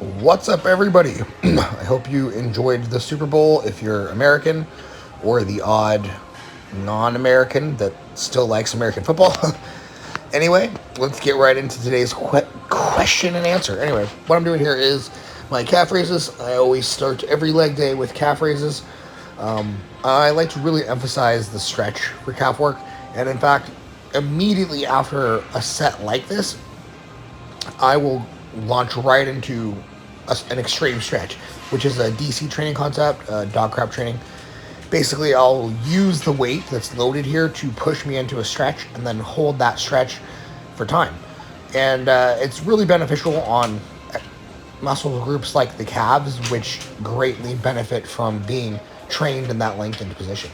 What's up, everybody? I hope you enjoyed the Super Bowl if you're American, or the odd non-American that still likes American football. Anyway, let's get right into today's question and answer. Anyway, what I'm doing here is my calf raises. I always start every leg day with calf raises. I like to really emphasize the stretch for calf work, and in fact, immediately after a set like this, I will launch right into an extreme stretch, which is a DC training concept, dog crap training. Basically, I'll use the weight that's loaded here to push me into a stretch and then hold that stretch for time. And it's really beneficial on muscle groups like the calves, which greatly benefit from being trained in that lengthened position.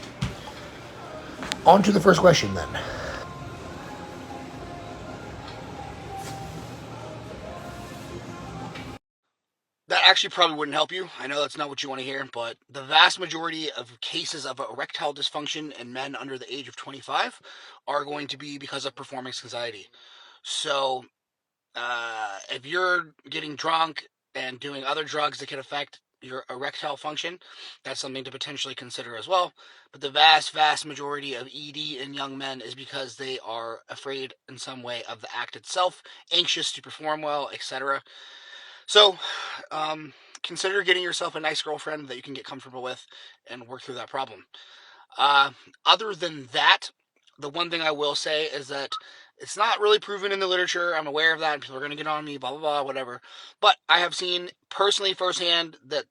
On to the first question then. That actually probably wouldn't help you. I know that's not what you want to hear, but the vast majority of cases of erectile dysfunction in men under the age of 25 are going to be because of performance anxiety. So, if you're getting drunk and doing other drugs that could affect your erectile function, that's something to potentially consider as well. But the vast majority of ED in young men is because they are afraid in some way of the act itself, anxious to perform well, etc. So, consider getting yourself a nice girlfriend that you can get comfortable with and work through that problem. Uh, Other than that, the one thing I will say is that it's not really proven in the literature. I'm aware of that, and people are going to get on me, blah, blah, blah, whatever. But I have seen personally firsthand that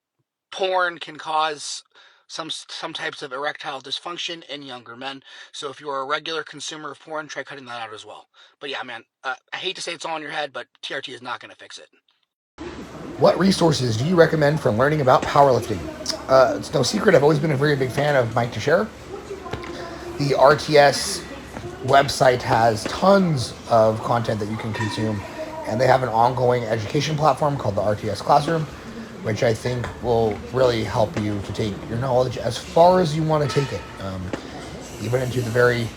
porn can cause some types of erectile dysfunction in younger men. So if you are a regular consumer of porn, try cutting that out as well. But yeah, man, I hate to say it's all in your head, but TRT is not going to fix it. What resources do you recommend for learning about powerlifting? It's no secret, I've always been a very big fan of Mike Teixeira. The RTS website has tons of content that you can consume, and they have an ongoing education platform called the RTS Classroom, which I think will really help you to take your knowledge as far as you want to take it, even into the very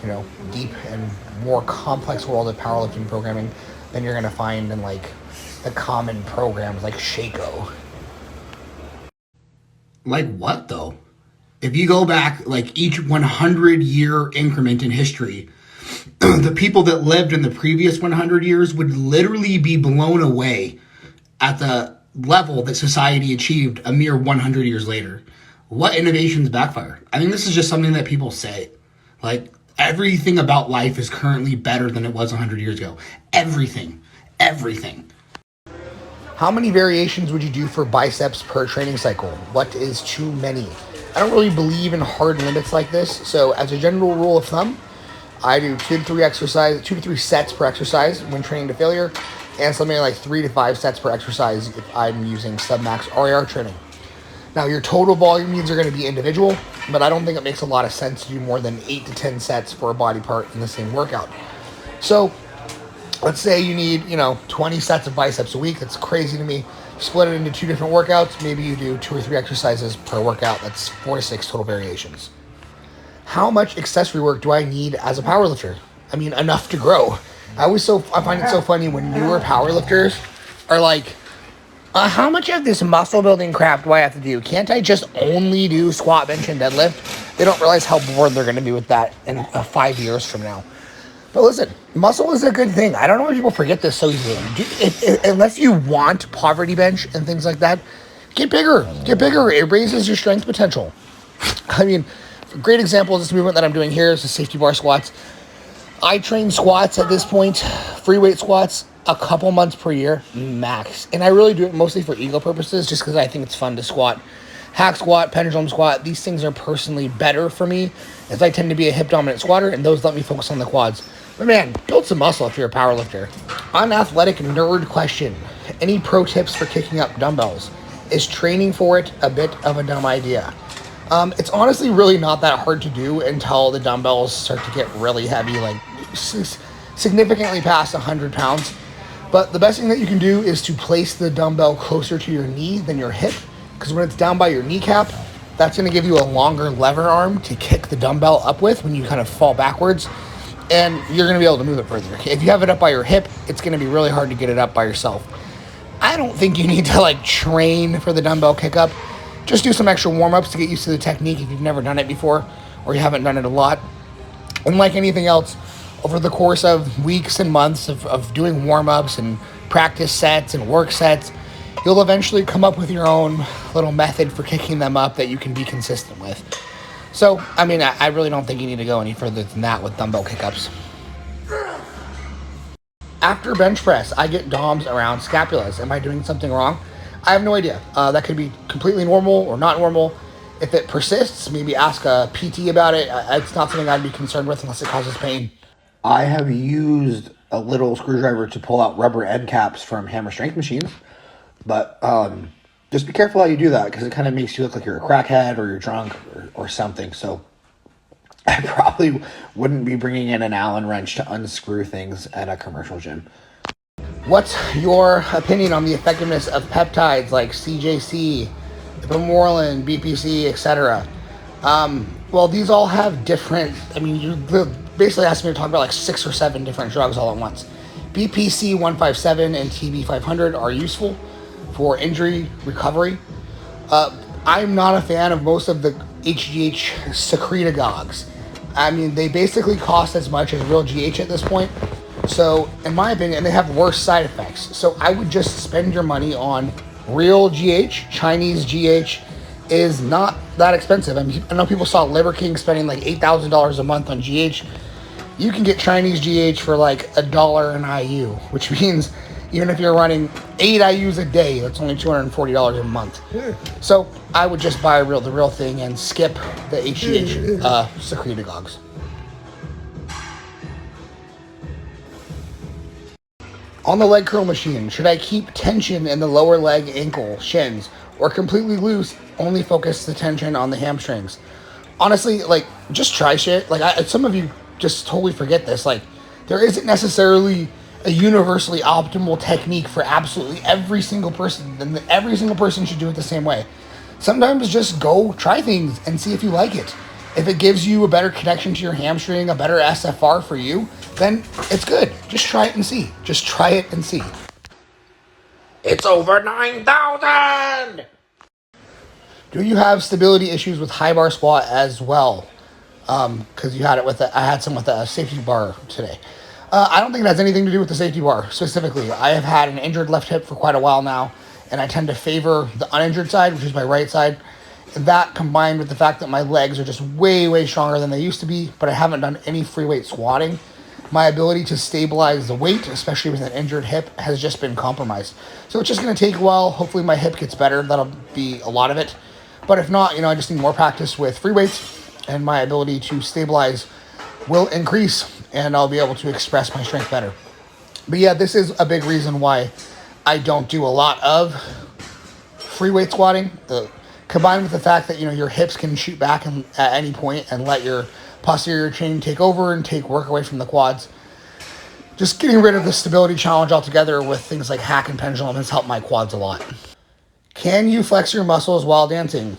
deep and more complex world of powerlifting programming than you're going to find in like the common programs like Shaco. Like what though? If you go back like each 100-year increment in history, the people that lived in the previous 100 years would literally be blown away at the level that society achieved a mere 100 years later. What innovations backfire? I think this is just something that people say. Like, everything about life is currently better than it was 100 years ago. Everything. How many variations would you do for biceps per training cycle? What is too many? I don't really believe in hard limits like this, so as a general rule of thumb, I do 2 to 3 sets per exercise when training to failure, and something like 3 to 5 sets per exercise if I'm using submax RAR training. Now, your total volume needs are going to be individual, but I don't think it makes a lot of sense to do more than 8 to 10 sets for a body part in the same workout. So, let's say you need, 20 sets of biceps a week. That's crazy to me. Split it into 2 different workouts. Maybe you do 2 or 3 exercises per workout. That's 4 to 6 total variations. How much accessory work do I need as a powerlifter? I mean, enough to grow. I find it so funny when newer powerlifters are like, how much of this muscle building crap do I have to do? Can't I just only do squat, bench, and deadlift? They don't realize how bored they're going to be with that in 5 years from now. But listen, muscle is a good thing. I don't know why people forget this so easily. Unless you want poverty bench and things like that, get bigger. It raises your strength potential. I mean, a great example of this movement that I'm doing here is the safety bar squats. I train squats at this point, free weight squats, a couple months per year, max. And I really do it mostly for ego purposes, just because I think it's fun to squat. Hack squat, pendulum squat, these things are personally better for me, as I tend to be a hip-dominant squatter, and those let me focus on the quads. But man, build some muscle if you're a powerlifter. Unathletic nerd question. Any pro tips for kicking up dumbbells? Is training for it a bit of a dumb idea? It's honestly really not that hard to do until the dumbbells start to get really heavy, like significantly past 100 pounds. But the best thing that you can do is to place the dumbbell closer to your knee than your hip, because when it's down by your kneecap, that's going to give you a longer lever arm to kick the dumbbell up with when you kind of fall backwards, and you're going to be able to move it further. If you have it up by your hip, it's going to be really hard to get it up by yourself. I don't think you need to like train for the dumbbell kick-up. Just do some extra warm-ups to get used to the technique if you've never done it before or you haven't done it a lot. And like anything else, over the course of weeks and months of doing warm-ups and practice sets and work sets, you'll eventually come up with your own little method for kicking them up that you can be consistent with. So, I mean, I really don't think you need to go any further than that with dumbbell kick-ups. After bench press, I get DOMs around scapulas. Am I doing something wrong? I have no idea. That could be completely normal or not normal. If it persists, maybe ask a PT about it. It's not something I'd be concerned with unless it causes pain. I have used a little screwdriver to pull out rubber end caps from hammer strength machines, but just be careful how you do that because it kind of makes you look like you're a crackhead or you're drunk or something. So I probably wouldn't be bringing in an Allen wrench to unscrew things at a commercial gym. What's your opinion on the effectiveness of peptides like CJC, Bimorlin, BPC, etc.? Well, these all have different, I mean, you basically asked me to talk about like 6 or 7 different drugs all at once. BPC 157 and TB 500 are useful for injury recovery. I'm not a fan of most of the HGH secretagogues. I mean, they basically cost as much as real GH at this point. So, in my opinion, they have worse side effects. So, I would just spend your money on real GH. Chinese GH is not that expensive. I mean, I know people saw Liver King spending like $8,000 a month on GH. You can get Chinese GH for like $1 an IU, which means even if you're running 8 IUs a day, that's only $240 a month. So I would just buy the real thing and skip the HGH secretagogues. On the leg curl machine, should I keep tension in the lower leg, ankle, shins, or completely loose, only focus the tension on the hamstrings? Honestly, like, just try shit. Like, some of you just totally forget this. Like, there isn't necessarily a universally optimal technique for absolutely every single person, and every single person should do it the same way. Sometimes just go try things and see if you like it. If it gives you a better connection to your hamstring, a better SFR for you, then it's good. Just try it and see. Just try it and see. It's over 9,000! Do you have stability issues with high bar squat as well? Because you had it with I had some with a safety bar today. I don't think it has anything to do with the safety bar specifically. I have had an injured left hip for quite a while now, and I tend to favor the uninjured side, which is my right side. That combined with the fact that my legs are just way, way stronger than they used to be, but I haven't done any free weight squatting, my ability to stabilize the weight, especially with an injured hip, has just been compromised. So it's just going to take a while. Hopefully my hip gets better. That'll be a lot of it. But if not, I just need more practice with free weights, and my ability to stabilize will increase, and I'll be able to express my strength better. But yeah, this is a big reason why I don't do a lot of free weight squatting. Combined with the fact that, your hips can shoot back at any point and let your posterior chain take over and take work away from the quads. Just getting rid of the stability challenge altogether with things like hack and pendulum has helped my quads a lot. Can you flex your muscles while dancing?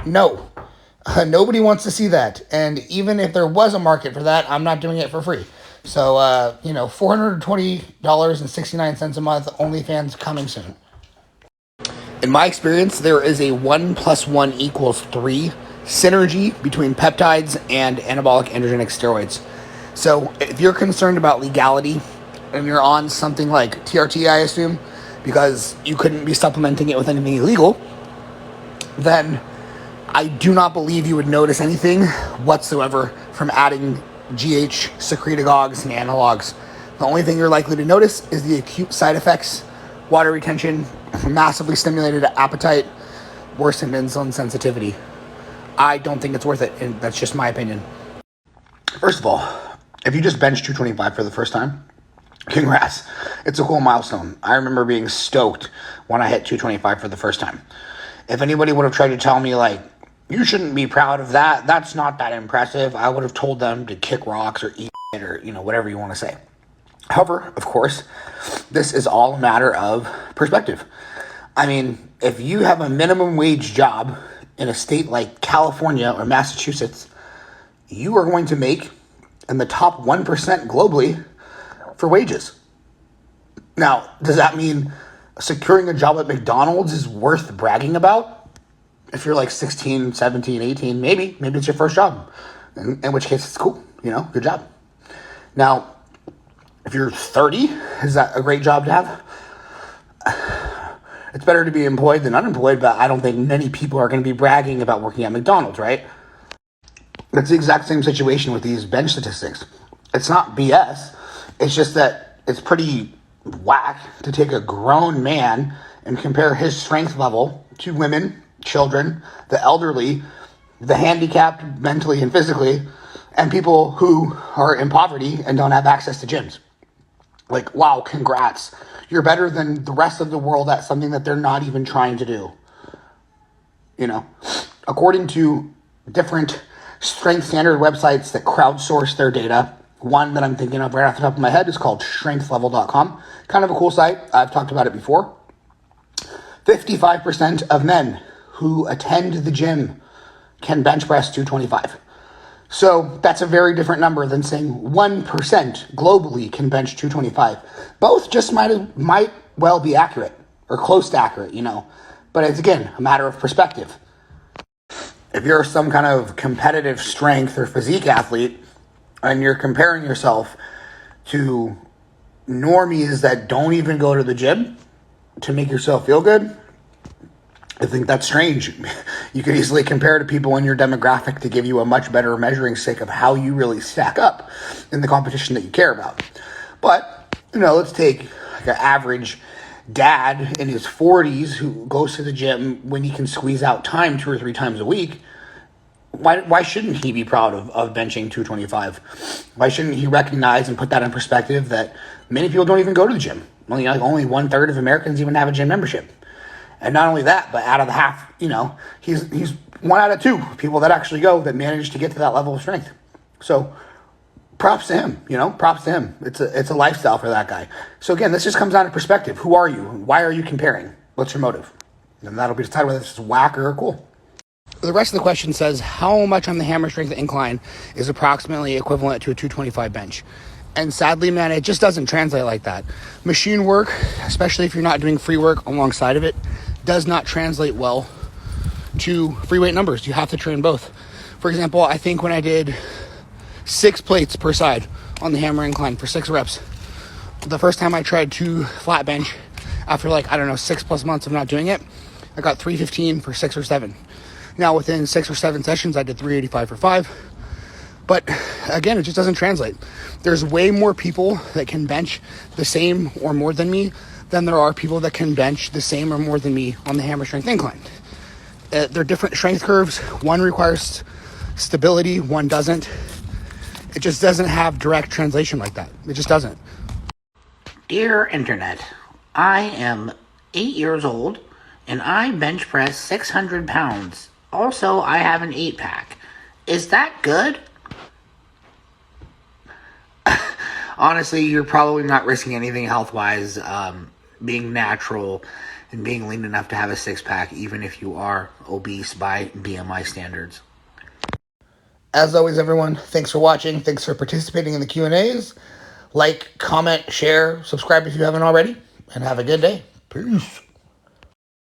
No. Nobody wants to see that. And even if there was a market for that, I'm not doing it for free. So, $420.69 a month, OnlyFans coming soon. In my experience, there is a 1 + 1 = 3 synergy between peptides and anabolic androgenic steroids. So if you're concerned about legality and you're on something like TRT, I assume, because you couldn't be supplementing it with anything illegal, then I do not believe you would notice anything whatsoever from adding GH, secretagogues, and analogs. The only thing you're likely to notice is the acute side effects: water retention, massively stimulated appetite, worsened insulin sensitivity. I don't think it's worth it, and that's just my opinion. First of all, if you just bench 225 for the first time, congrats. It's a cool milestone. I remember being stoked when I hit 225 for the first time. If anybody would have tried to tell me, like, you shouldn't be proud of that, that's not that impressive, I would have told them to kick rocks or eat it or, whatever you want to say. However, of course, this is all a matter of perspective. I mean, if you have a minimum wage job in a state like California or Massachusetts, you are going to make in the top 1% globally for wages. Now, does that mean securing a job at McDonald's is worth bragging about. If you're like 16, 17, 18, maybe it's your first job. In which case it's cool, good job. Now, if you're 30, is that a great job to have? It's better to be employed than unemployed, but I don't think many people are going to be bragging about working at McDonald's, right? It's the exact same situation with these bench statistics. It's not BS. It's just that it's pretty whack to take a grown man and compare his strength level to women, children, the elderly, the handicapped mentally and physically, and people who are in poverty and don't have access to gyms. Like, wow, congrats. You're better than the rest of the world at something that they're not even trying to do. According to different strength standard websites that crowdsource their data, one that I'm thinking of right off the top of my head is called strengthlevel.com. Kind of a cool site. I've talked about it before. 55% of men who attend the gym can bench press 225. So that's a very different number than saying 1% globally can bench 225. Both just might well be accurate or close to accurate, But it's, again, a matter of perspective. If you're some kind of competitive strength or physique athlete and you're comparing yourself to normies that don't even go to the gym to make yourself feel good, I think that's strange. You could easily compare to people in your demographic to give you a much better measuring stick of how you really stack up in the competition that you care about. But, let's take like an average dad in his 40s who goes to the gym when he can squeeze out time 2 or 3 times a week. Why shouldn't he be proud of benching 225? Why shouldn't he recognize and put that in perspective that many people don't even go to the gym? Only 1/3 of Americans even have a gym membership. And not only that, but out of the half, he's 1 out of 2 people that actually go that manage to get to that level of strength. So props to him, props to him. It's a lifestyle for that guy. So again, this just comes down to perspective. Who are you? Why are you comparing? What's your motive? And that'll be decided whether this is whack or cool. The rest of the question says, how much on the hammer strength incline is approximately equivalent to a 225 bench? And sadly, man, it just doesn't translate like that. Machine work, especially if you're not doing free work alongside of it, does not translate well to free weight numbers. You have to train both. For example, I think when I did 6 plates per side on the hammer incline for 6 reps, the first time I tried to flat bench after 6+ months of not doing it, I got 315 for 6 or 7. Now within 6 or 7 sessions, I did 385 for 5. But again, it just doesn't translate. There's way more people that can bench the same or more than me than there are people that can bench the same or more than me on the hammer strength incline. They're different strength curves. One requires stability, one doesn't. It just doesn't have direct translation like that. It just doesn't. Dear Internet, I am 8 years old and I bench press 600 pounds. Also, I have an 8-pack. Is that good? Honestly, you're probably not risking anything health-wise, being natural and being lean enough to have a 6-pack, even if you are obese by BMI standards. As always, everyone, thanks for watching. Thanks for participating in the Q&As. Like, comment, share, subscribe if you haven't already, and have a good day. Peace.